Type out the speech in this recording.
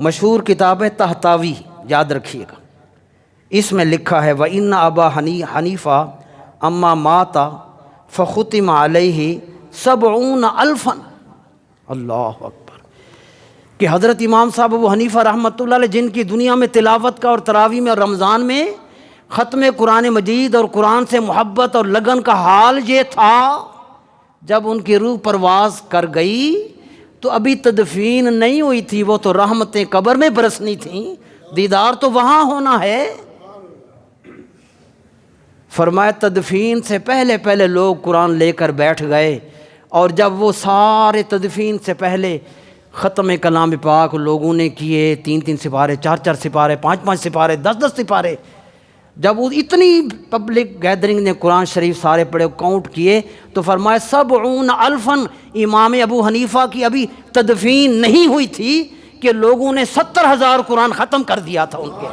مشہور کتاب ہے طحطاوی، یاد رکھیے گا، اس میں لکھا ہے وَإِنَّ أَبَا حنیفہ اما ماتا فختم علیہ 70,000۔ اللہ اکبر، کہ حضرت امام صاحب ابو حنیفہ رحمۃ اللہ علیہ، جن کی دنیا میں تلاوت کا اور تراویح میں اور رمضان میں ختم قرآن مجید اور قرآن سے محبت اور لگن کا حال یہ تھا، جب ان کی روح پرواز کر گئی تو ابھی تدفین نہیں ہوئی تھی، وہ تو رحمتیں قبر میں برسنی تھیں، دیدار تو وہاں ہونا ہے۔ فرمایا تدفین سے پہلے پہلے لوگ قرآن لے کر بیٹھ گئے، اور جب وہ سارے تدفین سے پہلے ختم کلام پاک لوگوں نے کیے، 3 سپارے، 4 سپارے، 5 سپارے، 10 سپارے، جب وہ اتنی پبلک گیدرنگ نے قرآن شریف سارے پڑھے، کاؤنٹ کیے، تو فرمایا 70,000۔ امام ابو حنیفہ کی ابھی تدفین نہیں ہوئی تھی کہ لوگوں نے 70,000 قرآن ختم کر دیا تھا ان کے۔